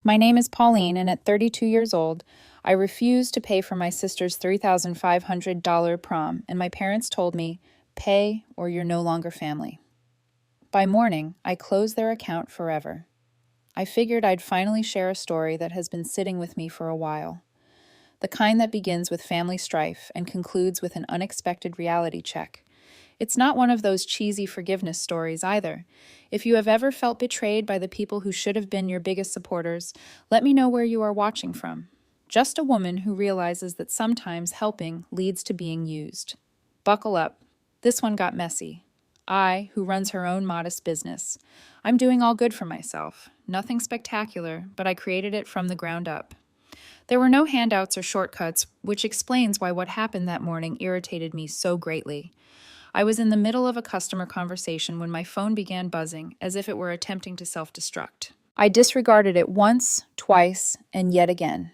My name is Pauline, and at 32 years old, I refused to pay for my sister's $3,500 prom, and my parents told me, pay or you're no longer family. By morning, I closed their account forever. I figured I'd finally share a story that has been sitting with me for a while. The kind that begins with family strife and concludes with an unexpected reality check. It's not one of those cheesy forgiveness stories either. If you have ever felt betrayed by the people who should have been your biggest supporters, let me know where you are watching from. Just a woman who realizes that sometimes helping leads to being used. Buckle up. This one got messy. I, who runs her own modest business. I'm doing all good for myself. Nothing spectacular, but I created it from the ground up. There were no handouts or shortcuts, which explains why what happened that morning irritated me so greatly. I was in the middle of a customer conversation when my phone began buzzing, as if it were attempting to self-destruct. I disregarded it once, twice, and yet again.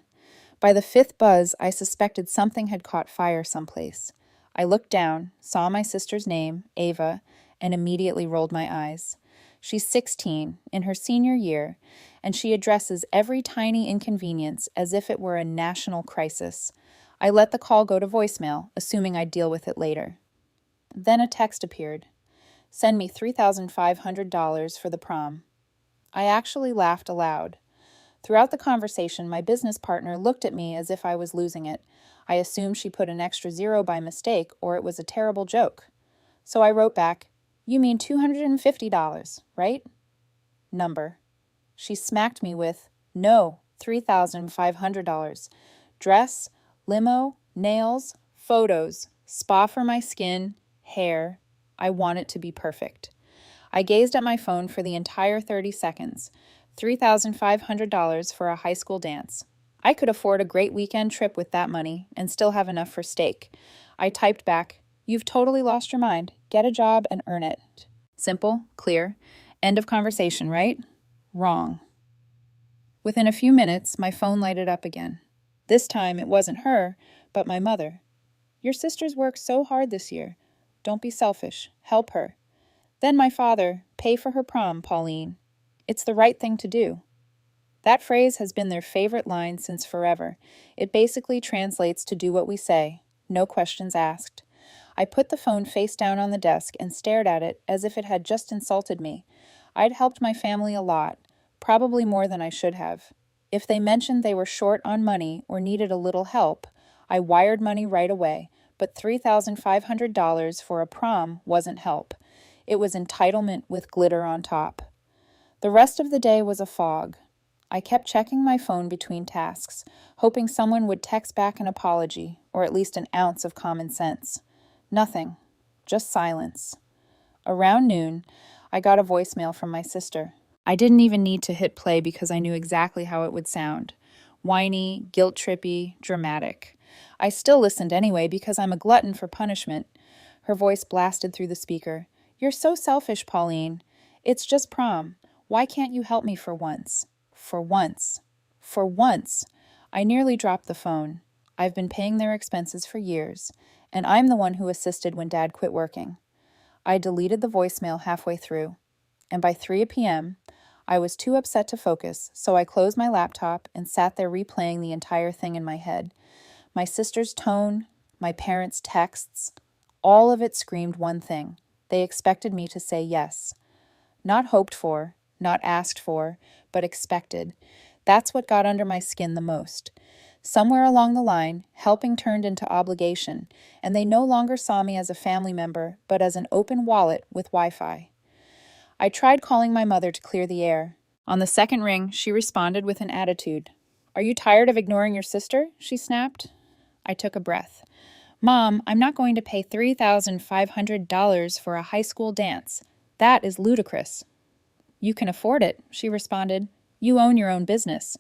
By the fifth buzz, I suspected something had caught fire someplace. I looked down, saw my sister's name, Ava, and immediately rolled my eyes. She's 16, in her senior year, and she addresses every tiny inconvenience as if it were a national crisis. I let the call go to voicemail, assuming I'd deal with it later. Then a text appeared. Send me $3,500 for the prom. I actually laughed aloud. Throughout the conversation, my business partner looked at me as if I was losing it. I assumed she put an extra zero by mistake or it was a terrible joke. So I wrote back, "You mean $250, right?" Number. She smacked me with, "No, $3,500. Dress, limo, nails, photos, spa for my skin, hair. I want it to be perfect." I gazed at my phone for the entire 30 seconds. $3,500 for a high school dance. I could afford a great weekend trip with that money and still have enough for steak. I typed back, "You've totally lost your mind. Get a job and earn it." Simple, clear, end of conversation, right? Wrong. Within a few minutes, my phone lighted up again. This time, it wasn't her, but my mother. "Your sister's worked so hard this year. Don't be selfish. Help her." Then my father, "Pay for her prom, Pauline. It's the right thing to do." That phrase has been their favorite line since forever. It basically translates to do what we say, no questions asked. I put the phone face down on the desk and stared at it as if it had just insulted me. I'd helped my family a lot, probably more than I should have. If they mentioned they were short on money or needed a little help, I wired money right away, but $3,500 for a prom wasn't help. It was entitlement with glitter on top. The rest of the day was a fog. I kept checking my phone between tasks, hoping someone would text back an apology, or at least an ounce of common sense. Nothing. Just silence. Around noon, I got a voicemail from my sister. I didn't even need to hit play because I knew exactly how it would sound. Whiny, guilt-trippy, dramatic. I still listened anyway because I'm a glutton for punishment. Her voice blasted through the speaker. "You're so selfish, Pauline. It's just prom. Why can't you help me for once?" For once. For once. I nearly dropped the phone. I've been paying their expenses for years, and I'm the one who assisted when Dad quit working. I deleted the voicemail halfway through, and by 3 p.m., I was too upset to focus, so I closed my laptop and sat there replaying the entire thing in my head. My sister's tone, my parents' texts, all of it screamed one thing. They expected me to say yes. Not hoped for, not asked for, but expected. That's what got under my skin the most. Somewhere along the line, helping turned into obligation, and they no longer saw me as a family member, but as an open wallet with Wi-Fi. I tried calling my mother to clear the air. On the second ring, she responded with an attitude. "Are you tired of ignoring your sister?" she snapped. I took a breath. "Mom, I'm not going to pay $3,500 for a high school dance. That is ludicrous." "You can afford it," she responded. "You own your own business."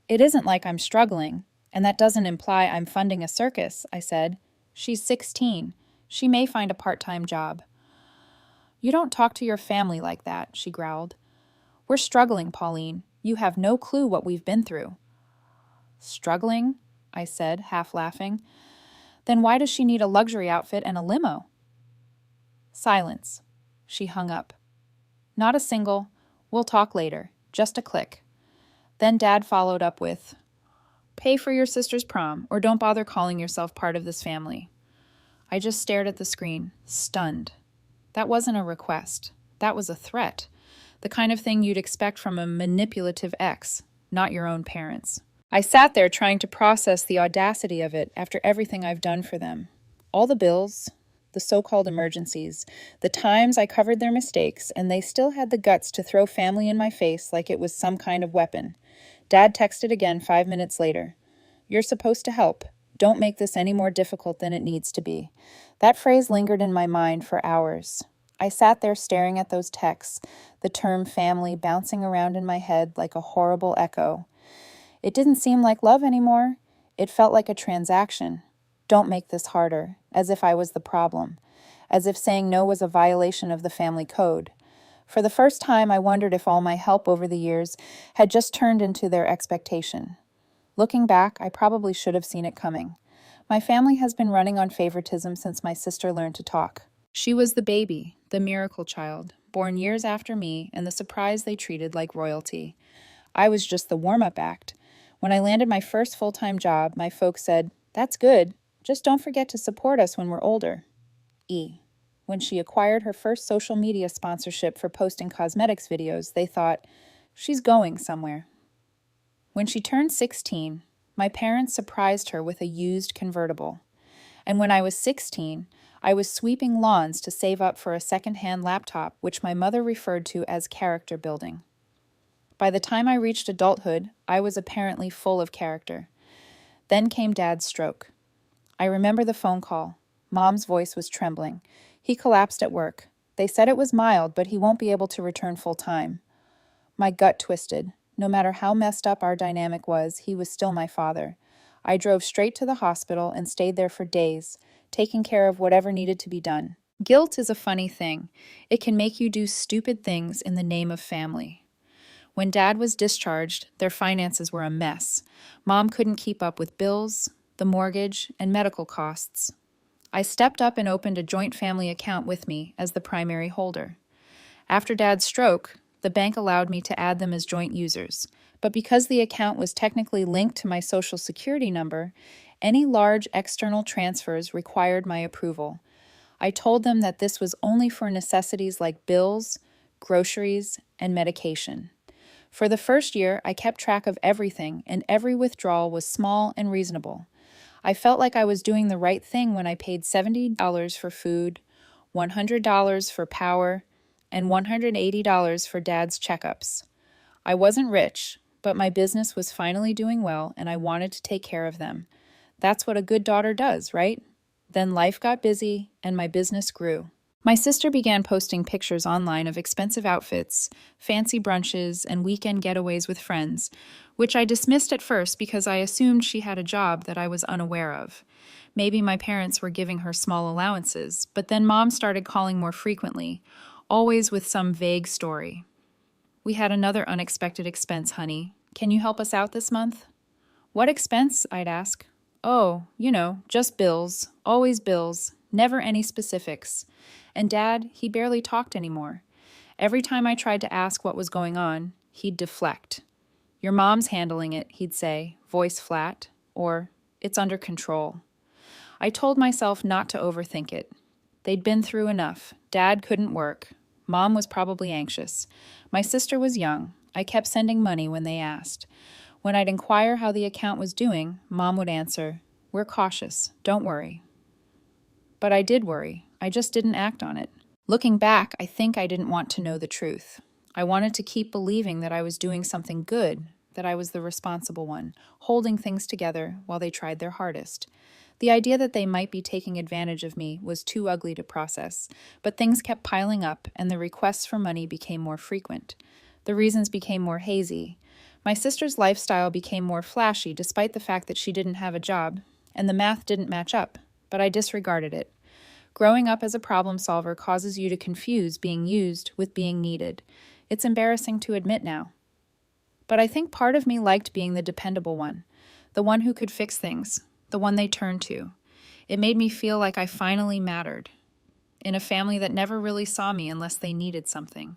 "It isn't like I'm struggling, and that doesn't imply I'm funding a circus," I said. "She's 16. She may find a part-time job." "You don't talk to your family like that," she growled. "We're struggling, Pauline. You have no clue what we've been through." "Struggling?" I said, half laughing. "Then why does she need a luxury outfit and a limo?" Silence. She hung up. "Not a single. We'll talk later." Just a click. Then Dad followed up with, "Pay for your sister's prom, or don't bother calling yourself part of this family." I just stared at the screen, stunned. That wasn't a request. That was a threat. The kind of thing you'd expect from a manipulative ex, not your own parents. I sat there trying to process the audacity of it after everything I've done for them. All the bills, the so-called emergencies, the times I covered their mistakes, and they still had the guts to throw family in my face like it was some kind of weapon. Dad texted again 5 minutes later. "You're supposed to help. Don't make this any more difficult than it needs to be." That phrase lingered in my mind for hours. I sat there staring at those texts, the term family bouncing around in my head like a horrible echo. It didn't seem like love anymore. It felt like a transaction. Don't make this harder, as if I was the problem, as if saying no was a violation of the family code. For the first time, I wondered if all my help over the years had just turned into their expectation. Looking back, I probably should have seen it coming. My family has been running on favoritism since my sister learned to talk. She was the baby, the miracle child, born years after me, and the surprise they treated like royalty. I was just the warm-up act. When I landed my first full-time job, my folks said, "That's good. Just don't forget to support us when we're older." When she acquired her first social media sponsorship for posting cosmetics videos, they thought, "She's going somewhere." When she turned 16, my parents surprised her with a used convertible. And when I was 16, I was sweeping lawns to save up for a second-hand laptop, which my mother referred to as character building. By the time I reached adulthood, I was apparently full of character. Then came Dad's stroke. I remember the phone call. Mom's voice was trembling. He collapsed at work. They said it was mild, but he won't be able to return full-time. My gut twisted. No matter how messed up our dynamic was, he was still my father. I drove straight to the hospital and stayed there for days, taking care of whatever needed to be done. Guilt is a funny thing. It can make you do stupid things in the name of family. When Dad was discharged, their finances were a mess. Mom couldn't keep up with bills, the mortgage, and medical costs. I stepped up and opened a joint family account with me as the primary holder. After Dad's stroke, the bank allowed me to add them as joint users, but because the account was technically linked to my Social Security number, any large external transfers required my approval. I told them that this was only for necessities like bills, groceries, and medication. For the first year, I kept track of everything, and every withdrawal was small and reasonable. I felt like I was doing the right thing when I paid $70 for food, $100 for power, and $180 for Dad's checkups. I wasn't rich, but my business was finally doing well, and I wanted to take care of them. That's what a good daughter does, right? Then life got busy, and my business grew. My sister began posting pictures online of expensive outfits, fancy brunches, and weekend getaways with friends, which I dismissed at first because I assumed she had a job that I was unaware of. Maybe my parents were giving her small allowances, but then Mom started calling more frequently, always with some vague story. "We had another unexpected expense, honey. Can you help us out this month?" "What expense?" I'd ask. "Oh, just bills. Always bills. Never any specifics." And Dad, he barely talked anymore. Every time I tried to ask what was going on, he'd deflect. "Your mom's handling it," he'd say, voice flat, or "It's under control." I told myself not to overthink it. They'd been through enough. Dad couldn't work. Mom was probably anxious. My sister was young. I kept sending money when they asked. When I'd inquire how the account was doing, Mom would answer, "We're cautious. Don't worry." But I did worry. I just didn't act on it. Looking back, I think I didn't want to know the truth. I wanted to keep believing that I was doing something good, that I was the responsible one, holding things together while they tried their hardest. The idea that they might be taking advantage of me was too ugly to process, but things kept piling up and the requests for money became more frequent. The reasons became more hazy. My sister's lifestyle became more flashy despite the fact that she didn't have a job, and the math didn't match up, but I disregarded it. Growing up as a problem solver causes you to confuse being used with being needed. It's embarrassing to admit now. But I think part of me liked being the dependable one, the one who could fix things, the one they turned to. It made me feel like I finally mattered, in a family that never really saw me unless they needed something.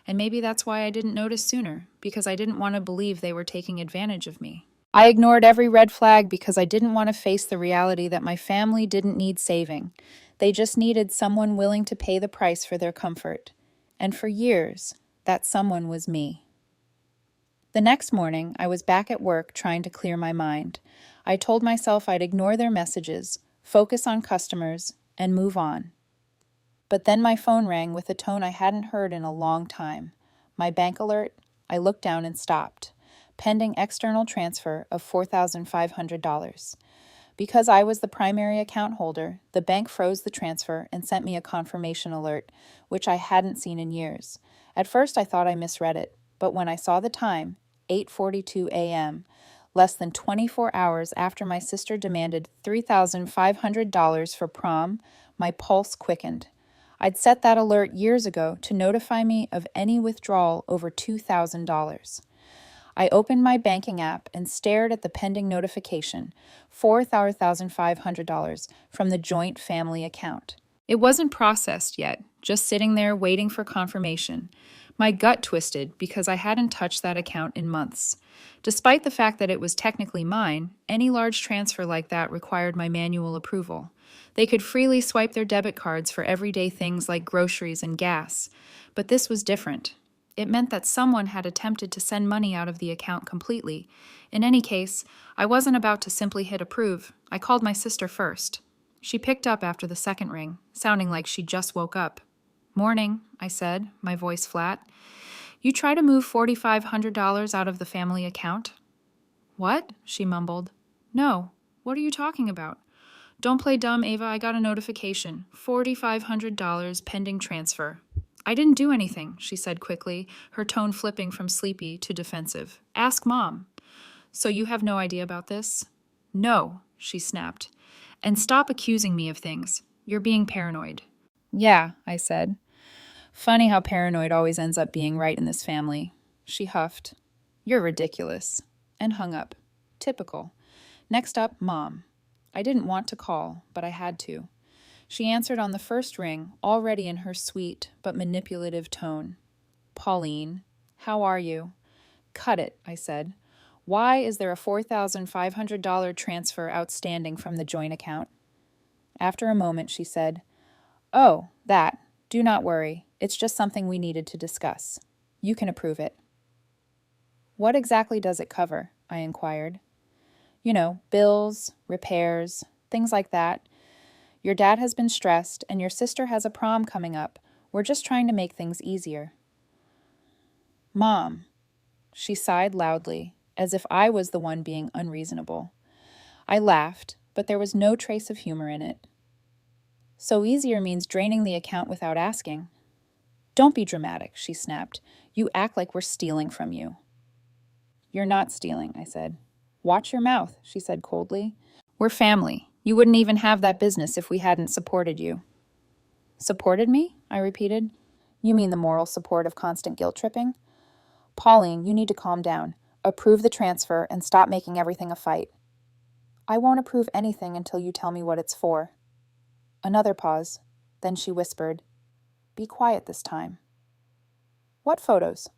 And maybe that's why I didn't notice sooner, because I didn't want to believe they were taking advantage of me. I ignored every red flag because I didn't want to face the reality that my family didn't need saving. They just needed someone willing to pay the price for their comfort. And for years, that someone was me. The next morning, I was back at work trying to clear my mind. I told myself I'd ignore their messages, focus on customers, and move on. But then my phone rang with a tone I hadn't heard in a long time. My bank alert, I looked down and stopped. Pending external transfer of $4,500. Because I was the primary account holder, the bank froze the transfer and sent me a confirmation alert, which I hadn't seen in years. At first I thought I misread it, but when I saw the time, 8:42 a.m., less than 24 hours after my sister demanded $3,500 for prom, my pulse quickened. I'd set that alert years ago to notify me of any withdrawal over $2,000. I opened my banking app and stared at the pending notification, $4,500 from the joint family account. It wasn't processed yet, just sitting there waiting for confirmation. My gut twisted because I hadn't touched that account in months. Despite the fact that it was technically mine, any large transfer like that required my manual approval. They could freely swipe their debit cards for everyday things like groceries and gas. But this was different. It meant that someone had attempted to send money out of the account completely. In any case, I wasn't about to simply hit approve. I called my sister first. She picked up after the second ring, sounding like she just woke up. "Morning," I said, my voice flat. "You try to move $4,500 out of the family account?" "What?" she mumbled. "No. What are you talking about?" "Don't play dumb, Ava. I got a notification. $4,500 pending transfer." "I didn't do anything," she said quickly, her tone flipping from sleepy to defensive. "Ask Mom." "So you have no idea about this?" "No," she snapped. "And stop accusing me of things. You're being paranoid." "Yeah," I said. "Funny how paranoid always ends up being right in this family." She huffed. "You're ridiculous," and hung up. Typical. Next up, Mom. I didn't want to call, but I had to. She answered on the first ring, already in her sweet but manipulative tone. "Pauline, how are you?" "Cut it," I said. "Why is there a $4,500 transfer outstanding from the joint account?" After a moment, she said, "Oh, that. Do not worry. It's just something we needed to discuss. You can approve it." "What exactly does it cover?" I inquired. "You know, bills, repairs, things like that. Your dad has been stressed, and your sister has a prom coming up. We're just trying to make things easier." "Mom." She sighed loudly, as if I was the one being unreasonable. I laughed, but there was no trace of humor in it. "So easier means draining the account without asking." "Don't be dramatic," she snapped. "You act like we're stealing from you." "You're not stealing," I said. "Watch your mouth," she said coldly. "We're family. You wouldn't even have that business if we hadn't supported you." "Supported me?" I repeated. "You mean the moral support of constant guilt tripping?" "Pauline, you need to calm down. Approve the transfer and stop making everything a fight." "I won't approve anything until you tell me what it's for." Another pause. Then she whispered, "Be quiet this time." "What photos?"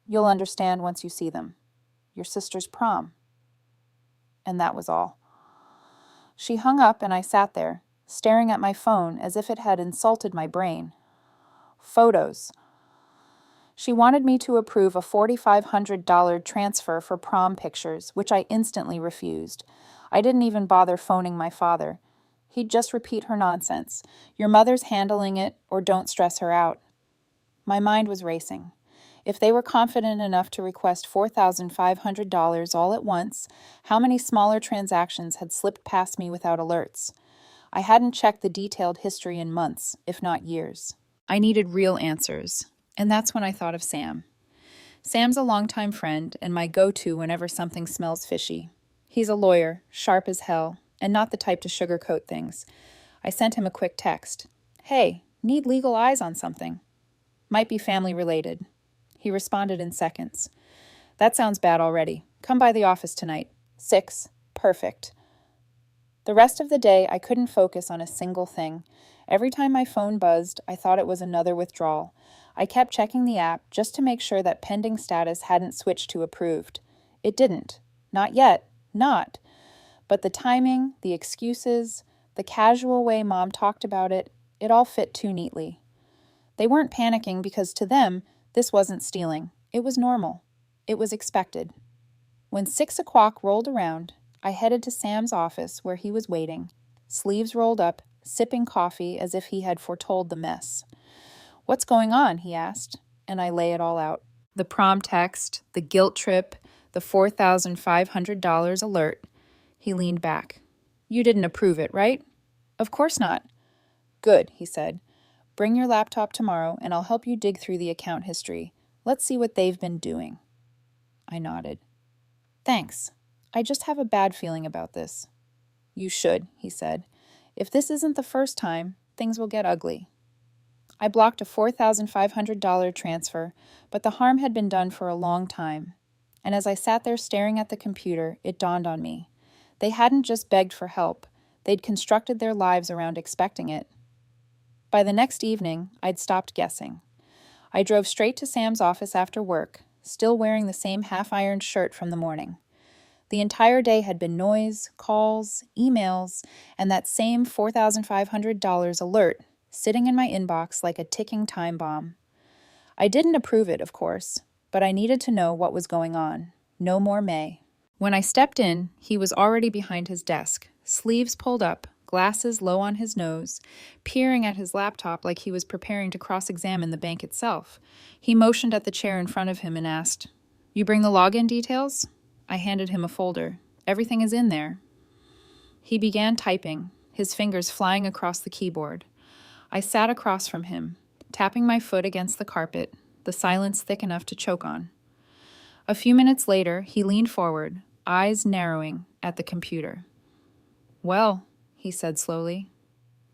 "You'll understand once you see them. Your sister's prom." And that was all. She hung up and I sat there, staring at my phone as if it had insulted my brain. Photos. She wanted me to approve a $4,500 transfer for prom pictures, which I instantly refused. I didn't even bother phoning my father. He'd just repeat her nonsense. "Your mother's handling it, or don't stress her out." My mind was racing. If they were confident enough to request $4,500 all at once, how many smaller transactions had slipped past me without alerts? I hadn't checked the detailed history in months, if not years. I needed real answers, and that's when I thought of Sam. Sam's a longtime friend and my go-to whenever something smells fishy. He's a lawyer, sharp as hell, and not the type to sugarcoat things. I sent him a quick text. "Hey, need legal eyes on something. Might be family related." He responded in seconds. "That sounds bad already. Come by the office tonight. 6. Perfect." The rest of the day, I couldn't focus on a single thing. Every time my phone buzzed, I thought it was another withdrawal. I kept checking the app just to make sure that pending status hadn't switched to approved. It didn't. Not yet. Not. But the timing, the excuses, the casual way Mom talked about it, it all fit too neatly. They weren't panicking because to them, this wasn't stealing. It was normal. It was expected. When 6 o'clock rolled around, I headed to Sam's office where he was waiting, sleeves rolled up, sipping coffee as if he had foretold the mess. "What's going on?" he asked, and I lay it all out. The prom text, the guilt trip, the $4,500 alert. He leaned back. "You didn't approve it, right?" "Of course not." "Good," he said. "Bring your laptop tomorrow and I'll help you dig through the account history. Let's see what they've been doing." I nodded. "Thanks. I just have a bad feeling about this." "You should," he said. "If this isn't the first time, things will get ugly." I blocked a $4,500 transfer, but the harm had been done for a long time. And as I sat there staring at the computer, it dawned on me. They hadn't just begged for help, they'd constructed their lives around expecting it. By the next evening, I'd stopped guessing. I drove straight to Sam's office after work, still wearing the same half-ironed shirt from the morning. The entire day had been noise, calls, emails, and that same $4,500 alert sitting in my inbox like a ticking time bomb. I didn't approve it, of course, but I needed to know what was going on. No more May. When I stepped in, he was already behind his desk, sleeves pulled up, glasses low on his nose, peering at his laptop like he was preparing to cross-examine the bank itself. He motioned at the chair in front of him and asked, "You bring the login details?" I handed him a folder. "Everything is in there." He began typing, his fingers flying across the keyboard. I sat across from him, tapping my foot against the carpet, the silence thick enough to choke on. A few minutes later, he leaned forward, eyes narrowing, at the computer. "Well," he said slowly,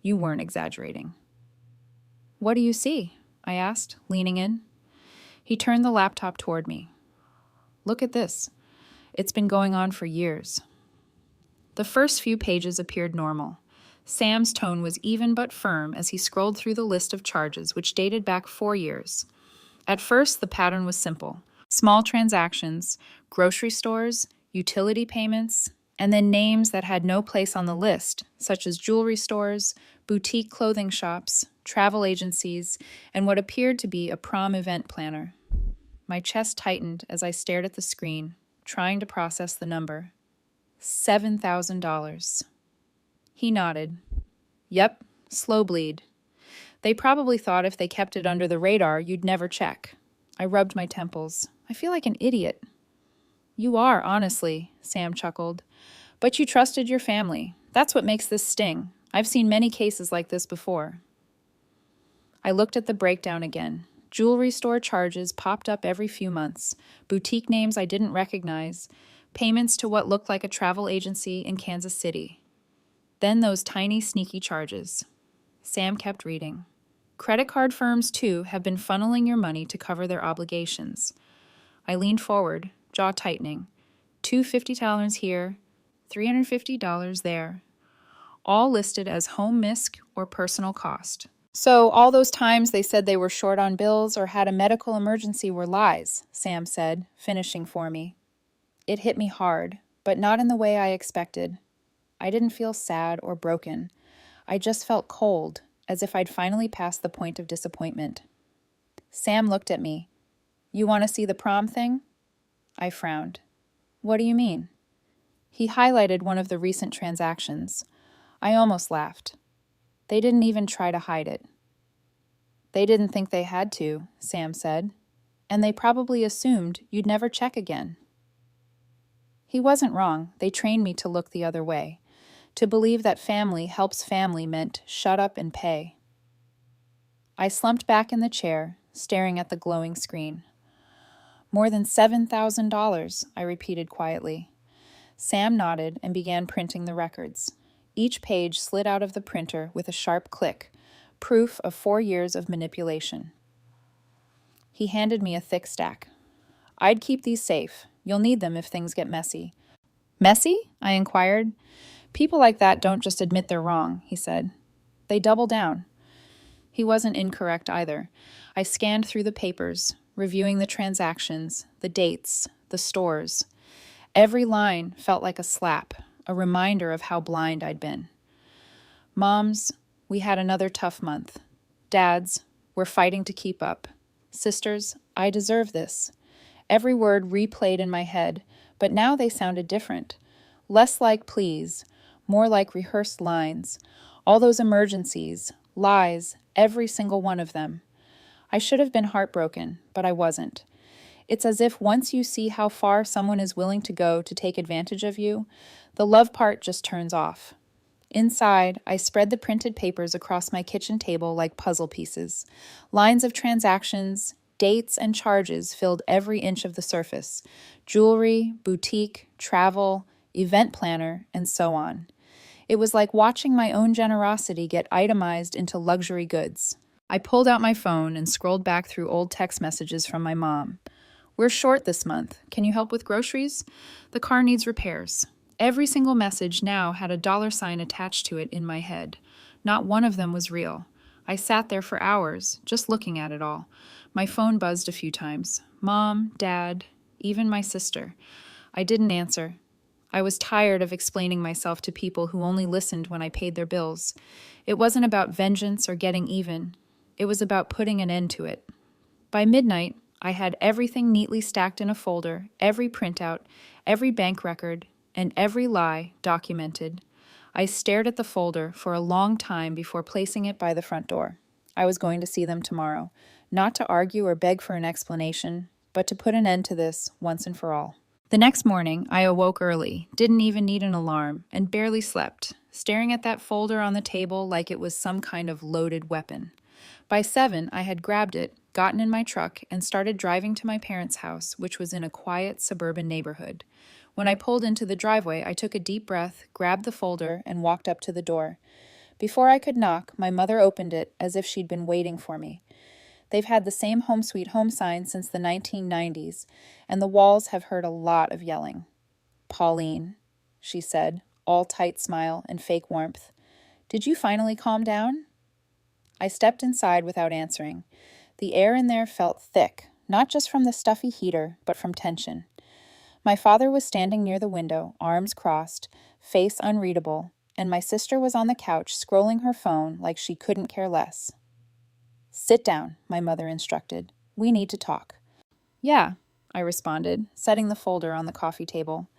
"you weren't exaggerating." "What do you see?" I asked, leaning in. He turned the laptop toward me. "Look at this. It's been going on for years." The first few pages appeared normal. Sam's tone was even but firm as he scrolled through the list of charges, which dated back 4 years. At first, the pattern was simple. Small transactions, grocery stores, utility payments, and then names that had no place on the list, such as jewelry stores, boutique clothing shops, travel agencies, and what appeared to be a prom event planner. My chest tightened as I stared at the screen, trying to process the number. $7,000. He nodded. "Yep, slow bleed. They probably thought if they kept it under the radar, you'd never check." I rubbed my temples. I feel like an idiot. "You are, honestly," Sam chuckled. "But you trusted your family. That's what makes this sting. I've seen many cases like this before." I looked at the breakdown again. Jewelry store charges popped up every few months, boutique names I didn't recognize, payments to what looked like a travel agency in Kansas City. Then those tiny, sneaky charges. Sam kept reading. "Credit card firms, too, have been funneling your money to cover their obligations." I leaned forward, jaw tightening. $250 here, $350 there. All listed as home misc or personal cost. "So all those times they said they were short on bills or had a medical emergency were lies," Sam said, finishing for me. It hit me hard, but not in the way I expected. I didn't feel sad or broken. I just felt cold, as if I'd finally passed the point of disappointment. Sam looked at me. "You want to see the prom thing?" I frowned. "What do you mean?" He highlighted one of the recent transactions. I almost laughed. They didn't even try to hide it. "They didn't think they had to," Sam said. "And they probably assumed you'd never check again." He wasn't wrong. They trained me to look the other way, to believe that family helps family meant shut up and pay. I slumped back in the chair, staring at the glowing screen. "More than $7,000, I repeated quietly. Sam nodded and began printing the records. Each page slid out of the printer with a sharp click, proof of 4 years of manipulation. He handed me a thick stack. "I'd keep these safe. You'll need them if things get messy." "Messy?" I inquired. "People like that don't just admit they're wrong," he said. They double down. He wasn't incorrect either. I scanned through the papers, reviewing the transactions, the dates, the stores. Every line felt like a slap, a reminder of how blind I'd been. Moms, we had another tough month. Dads, we're fighting to keep up. Sisters, I deserve this. Every word replayed in my head, but now they sounded different. Less like pleas, more like rehearsed lines. All those emergencies, lies, every single one of them. I should have been heartbroken, but I wasn't. It's as if once you see how far someone is willing to go to take advantage of you, the love part just turns off. Inside, I spread the printed papers across my kitchen table like puzzle pieces. Lines of transactions, dates, and charges filled every inch of the surface. Jewelry, boutique, travel, event planner, and so on. It was like watching my own generosity get itemized into luxury goods. I pulled out my phone and scrolled back through old text messages from my mom. We're short this month. Can you help with groceries? The car needs repairs. Every single message now had a $sign attached to it in my head. Not one of them was real. I sat there for hours, just looking at it all. My phone buzzed a few times. Mom, Dad, even my sister. I didn't answer. I was tired of explaining myself to people who only listened when I paid their bills. It wasn't about vengeance or getting even. It was about putting an end to it. By midnight, I had everything neatly stacked in a folder, every printout, every bank record, and every lie documented. I stared at the folder for a long time before placing it by the front door. I was going to see them tomorrow, not to argue or beg for an explanation, but to put an end to this once and for all. The next morning, I awoke early, didn't even need an alarm, and barely slept, staring at that folder on the table like it was some kind of loaded weapon. By 7, I had grabbed it, gotten in my truck, and started driving to my parents' house, which was in a quiet suburban neighborhood. When I pulled into the driveway, I took a deep breath, grabbed the folder, and walked up to the door. Before I could knock, my mother opened it as if she'd been waiting for me. They've had the same Home Sweet Home sign since the 1990s, and the walls have heard a lot of yelling. Pauline, she said, all tight smile and fake warmth. Did you finally calm down? I stepped inside without answering. The air in there felt thick, not just from the stuffy heater, but from tension. My father was standing near the window, arms crossed, face unreadable, and my sister was on the couch scrolling her phone like she couldn't care less. Sit down, my mother instructed. We need to talk. Yeah, I responded, setting the folder on the coffee table.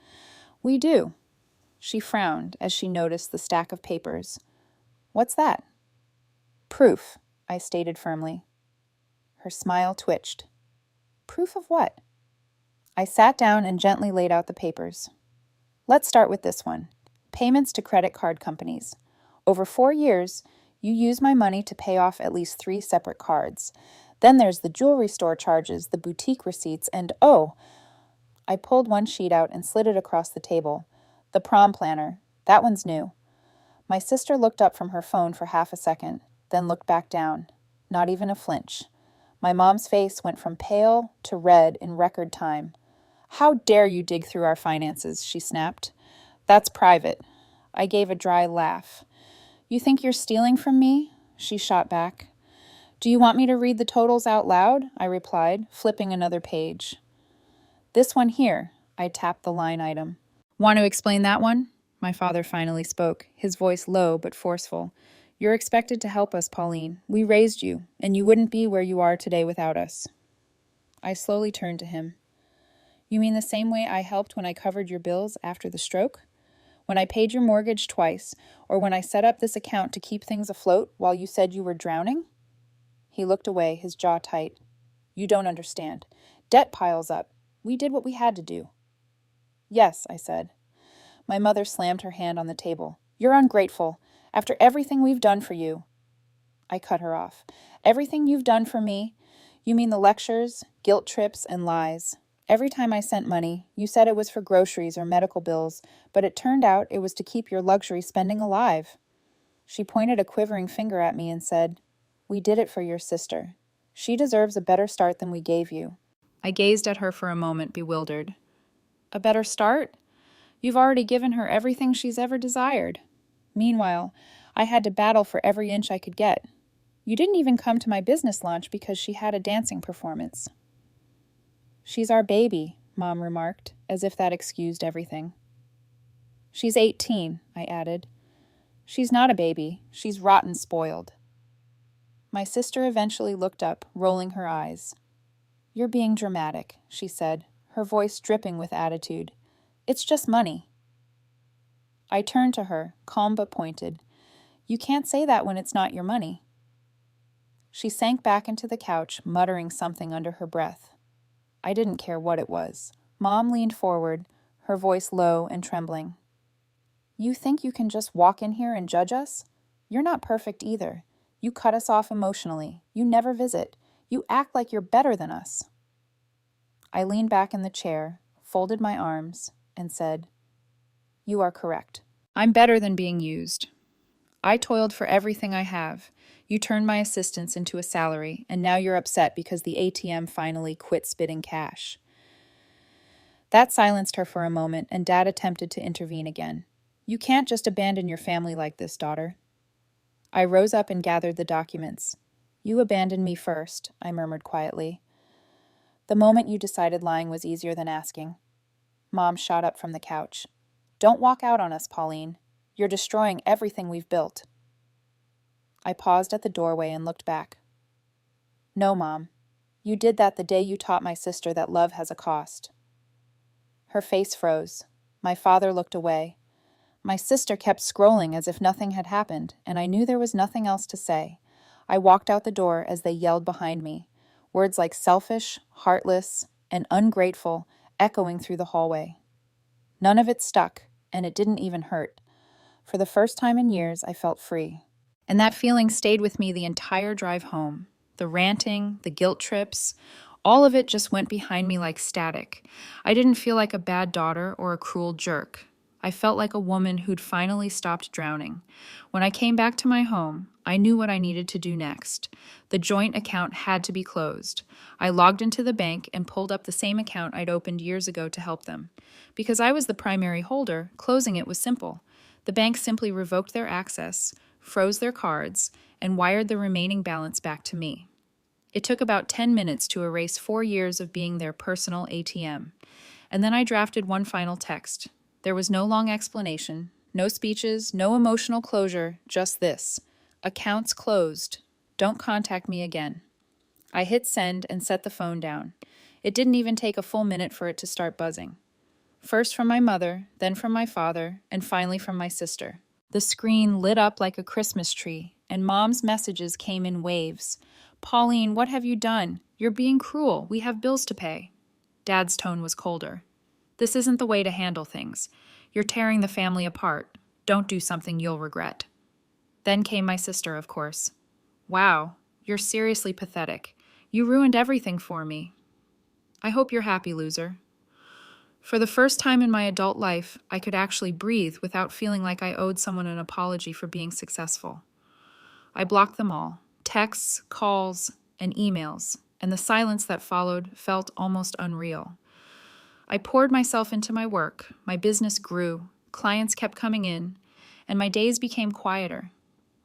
We do. She frowned as she noticed the stack of papers. What's that? Proof, I stated firmly. Her smile twitched. Proof of what? I sat down and gently laid out the papers. Let's start with this one. Payments to credit card companies. Over 4 years, you use my money to pay off at least 3 separate cards. Then there's the jewelry store charges, the boutique receipts, and oh! I pulled one sheet out and slid it across the table. The prom planner. That one's new. My sister looked up from her phone for half a second, then looked back down. Not even a flinch. My mom's face went from pale to red in record time. How dare you dig through our finances, she snapped. That's private. I gave a dry laugh. You think you're stealing from me? She shot back. Do you want me to read the totals out loud? I replied, flipping another page. This one here, I tapped the line item. Want to explain that one? My father finally spoke, his voice low but forceful. You're expected to help us, Pauline. We raised you, and you wouldn't be where you are today without us. I slowly turned to him. You mean the same way I helped when I covered your bills after the stroke? When I paid your mortgage twice, or when I set up this account to keep things afloat while you said you were drowning? He looked away, his jaw tight. You don't understand. Debt piles up. We did what we had to do. Yes, I said. My mother slammed her hand on the table. You're ungrateful. After everything we've done for you. I cut her off. Everything you've done for me? You mean the lectures, guilt trips, and lies. Every time I sent money, you said it was for groceries or medical bills, but it turned out it was to keep your luxury spending alive. She pointed a quivering finger at me and said, We did it for your sister. She deserves a better start than we gave you. I gazed at her for a moment, bewildered. A better start? You've already given her everything she's ever desired. Meanwhile, I had to battle for every inch I could get. You didn't even come to my business launch because she had a dancing performance." "She's our baby," Mom remarked, as if that excused everything. "She's 18, I added. "She's not a baby. She's rotten spoiled." My sister eventually looked up, rolling her eyes. "You're being dramatic," she said, her voice dripping with attitude. "It's just money." I turned to her, calm but pointed. "You can't say that when it's not your money." She sank back into the couch, muttering something under her breath. I didn't care what it was. Mom leaned forward, her voice low and trembling. "You think you can just walk in here and judge us? You're not perfect either. You cut us off emotionally. You never visit. You act like you're better than us." I leaned back in the chair, folded my arms, and said, "You are correct. I'm better than being used. I toiled for everything I have. You turned my assistance into a salary, and now you're upset because the ATM finally quit spitting cash." That silenced her for a moment, and Dad attempted to intervene again. "You can't just abandon your family like this, daughter." I rose up and gathered the documents. "You abandoned me first," I murmured quietly. "The moment you decided lying was easier than asking." Mom shot up from the couch. "Don't walk out on us, Pauline. You're destroying everything we've built." I paused at the doorway and looked back. "No, Mom. You did that the day you taught my sister that love has a cost." Her face froze. My father looked away. My sister kept scrolling as if nothing had happened, and I knew there was nothing else to say. I walked out the door as they yelled behind me, words like selfish, heartless, and ungrateful echoing through the hallway. None of it stuck, and it didn't even hurt. For the first time in years, I felt free. And that feeling stayed with me the entire drive home. The ranting, the guilt trips, all of it just went behind me like static. I didn't feel like a bad daughter or a cruel jerk. I felt like a woman who'd finally stopped drowning. When I came back to my home, I knew what I needed to do next. The joint account had to be closed. I logged into the bank and pulled up the same account I'd opened years ago to help them. Because I was the primary holder, closing it was simple. The bank simply revoked their access, froze their cards, and wired the remaining balance back to me. It took about 10 minutes to erase 4 years of being their personal ATM. And then I drafted one final text. There was no long explanation, no speeches, no emotional closure, just this: "Accounts closed. Don't contact me again." I hit send and set the phone down. It didn't even take a full minute for it to start buzzing. First from my mother, then from my father, and finally from my sister. The screen lit up like a Christmas tree, and Mom's messages came in waves. "Pauline, what have you done? You're being cruel. We have bills to pay." Dad's tone was colder. "This isn't the way to handle things. You're tearing the family apart. Don't do something you'll regret." Then came my sister, of course. "Wow, you're seriously pathetic. You ruined everything for me. I hope you're happy, loser." For the first time in my adult life, I could actually breathe without feeling like I owed someone an apology for being successful. I blocked them all, texts, calls, and emails, and the silence that followed felt almost unreal. I poured myself into my work, my business grew, clients kept coming in, and my days became quieter.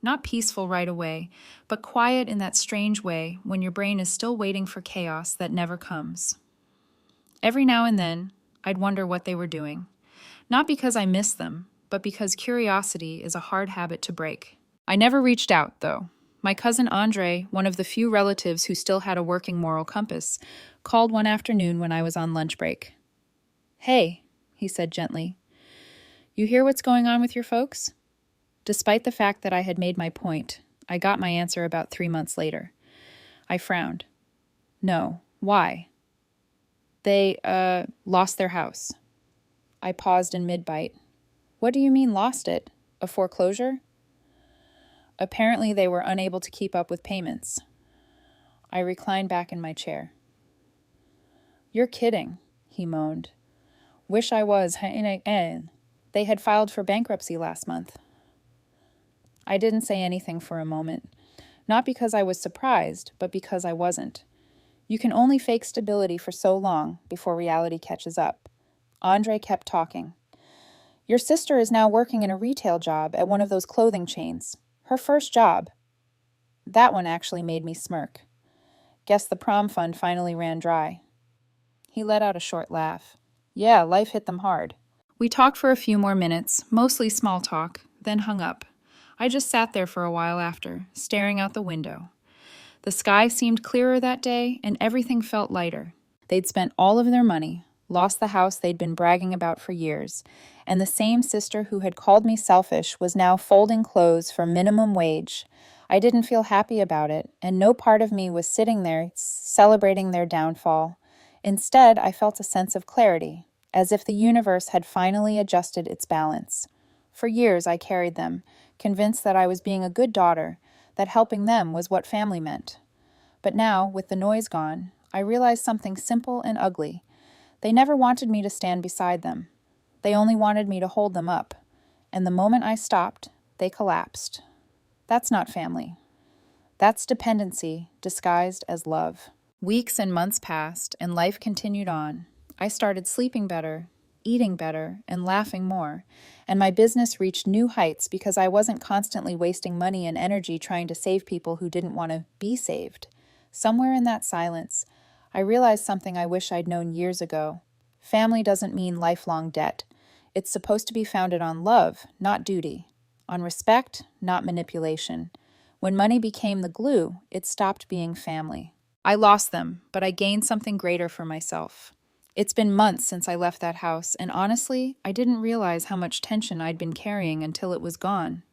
Not peaceful right away, but quiet in that strange way when your brain is still waiting for chaos that never comes. Every now and then, I'd wonder what they were doing. Not because I missed them, but because curiosity is a hard habit to break. I never reached out, though. My cousin Andre, one of the few relatives who still had a working moral compass, called one afternoon when I was on lunch break. "Hey," he said gently, "you hear what's going on with your folks?" Despite the fact that I had made my point, I got my answer about 3 months later. I frowned. "No. Why?" "They, lost their house." I paused in mid-bite. "What do you mean lost it? A foreclosure?" "Apparently they were unable to keep up with payments." I reclined back in my chair. "You're kidding," he moaned. "Wish I was. They had filed for bankruptcy last month." I didn't say anything for a moment. Not because I was surprised, but because I wasn't. You can only fake stability for so long before reality catches up. Andre kept talking. "Your sister is now working in a retail job at one of those clothing chains. Her first job. That one actually made me smirk. Guess the prom fund finally ran dry. He let out a short laugh. Yeah, life hit them hard. We talked for a few more minutes, mostly small talk, then hung up. I just sat there for a while after, staring out the window. The sky seemed clearer that day, and everything felt lighter. They'd spent all of their money, lost the house they'd been bragging about for years, and the same sister who had called me selfish was now folding clothes for minimum wage. I didn't feel happy about it, and no part of me was sitting there celebrating their downfall. Instead, I felt a sense of clarity, as if the universe had finally adjusted its balance. For years, I carried them, convinced that I was being a good daughter, that helping them was what family meant. But now, with the noise gone, I realized something simple and ugly. They never wanted me to stand beside them. They only wanted me to hold them up. And the moment I stopped, they collapsed. That's not family. That's dependency disguised as love. Weeks and months passed, and life continued on. I started sleeping better, eating better, and laughing more, and my business reached new heights because I wasn't constantly wasting money and energy trying to save people who didn't want to be saved. Somewhere in that silence, I realized something I wish I'd known years ago. Family doesn't mean lifelong debt. It's supposed to be founded on love, not duty, on respect, not manipulation. When money became the glue, it stopped being family. I lost them, but I gained something greater for myself. It's been months since I left that house, and honestly, I didn't realize how much tension I'd been carrying until it was gone.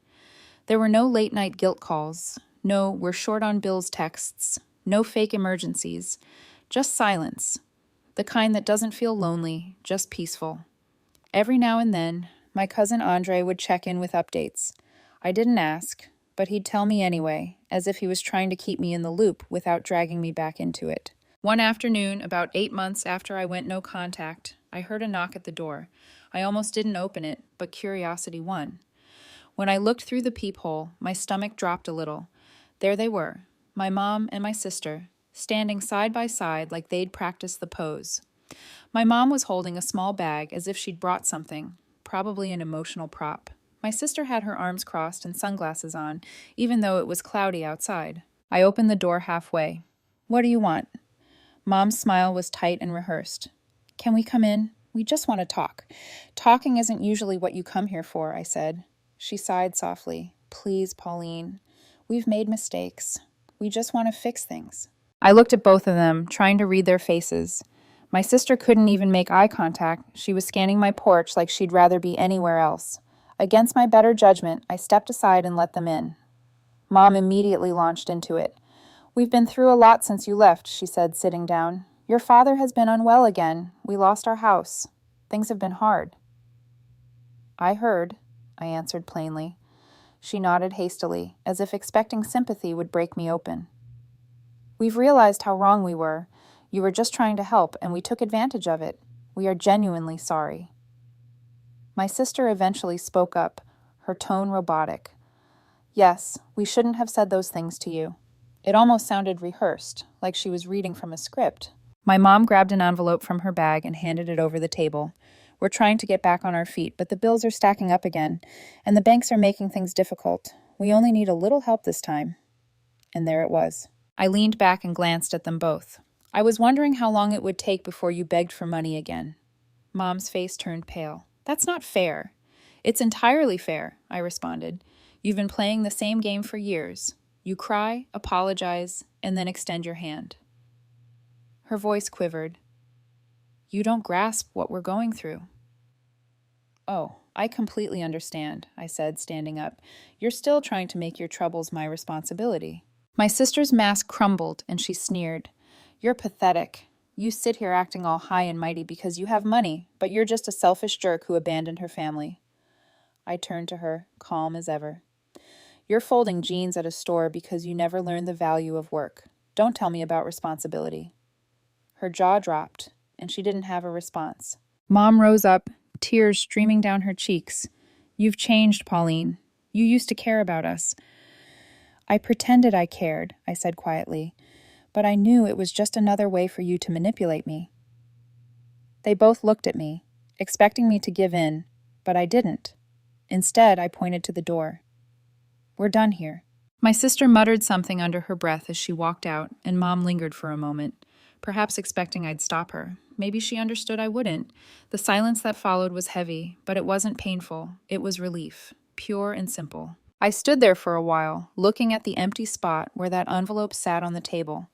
There were no late-night guilt calls, no "we're short on bills" texts, no fake emergencies, just silence, the kind that doesn't feel lonely, just peaceful. Every now and then, my cousin Andre would check in with updates. I didn't ask, but he'd tell me anyway, as if he was trying to keep me in the loop without dragging me back into it. One afternoon, about 8 months after I went no contact, I heard a knock at the door. I almost didn't open it, but curiosity won. When I looked through the peephole, my stomach dropped a little. There they were, my mom and my sister, standing side by side like they'd practiced the pose. My mom was holding a small bag as if she'd brought something, probably an emotional prop. My sister had her arms crossed and sunglasses on, even though it was cloudy outside. I opened the door halfway. "What do you want?" Mom's smile was tight and rehearsed. "Can we come in? We just want to talk." "Talking isn't usually what you come here for," I said. She sighed softly. "Please, Pauline. We've made mistakes. We just want to fix things." I looked at both of them, trying to read their faces. My sister couldn't even make eye contact. She was scanning my porch like she'd rather be anywhere else. Against my better judgment, I stepped aside and let them in. Mom immediately launched into it. "We've been through a lot since you left," she said, sitting down. "Your father has been unwell again. We lost our house. Things have been hard." "I heard," I answered plainly. She nodded hastily, as if expecting sympathy would break me open. "We've realized how wrong we were. You were just trying to help, and we took advantage of it. We are genuinely sorry." My sister eventually spoke up, her tone robotic. "Yes, we shouldn't have said those things to you." It almost sounded rehearsed, like she was reading from a script. My mom grabbed an envelope from her bag and handed it over the table. "We're trying to get back on our feet, but the bills are stacking up again, and the banks are making things difficult. We only need a little help this time." And there it was. I leaned back and glanced at them both. "I was wondering how long it would take before you begged for money again." Mom's face turned pale. "That's not fair." "It's entirely fair," I responded. "You've been playing the same game for years. You cry, apologize, and then extend your hand." Her voice quivered. "You don't grasp what we're going through." "Oh, I completely understand," I said, standing up. "You're still trying to make your troubles my responsibility." My sister's mask crumbled, and she sneered. "You're pathetic. You sit here acting all high and mighty because you have money, but you're just a selfish jerk who abandoned her family." I turned to her, calm as ever. "You're folding jeans at a store because you never learned the value of work. Don't tell me about responsibility." Her jaw dropped, and she didn't have a response. Mom rose up, tears streaming down her cheeks. "You've changed, Pauline. You used to care about us." "I pretended I cared," I said quietly, "but I knew it was just another way for you to manipulate me." They both looked at me, expecting me to give in, but I didn't. Instead, I pointed to the door. We're done here." My sister muttered something under her breath as she walked out, and Mom lingered for a moment, perhaps expecting I'd stop her. Maybe she understood I wouldn't. The silence that followed was heavy, but it wasn't painful. It was relief, pure and simple. I stood there for a while, looking at the empty spot where that envelope sat on the table.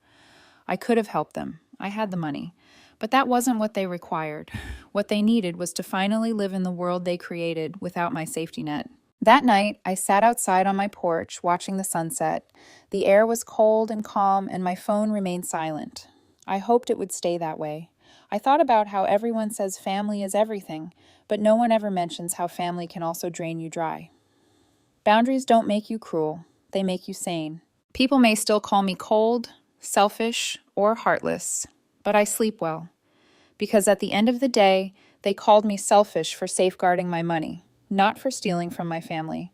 I could have helped them. I had the money. But that wasn't what they required. What they needed was to finally live in the world they created without my safety net. That night, I sat outside on my porch watching the sunset. The air was cold and calm, and my phone remained silent. I hoped it would stay that way. I thought about how everyone says family is everything, but no one ever mentions how family can also drain you dry. Boundaries don't make you cruel. They make you sane. People may still call me cold, selfish, or heartless, but I sleep well. Because at the end of the day, they called me selfish for safeguarding my money, not for stealing from my family.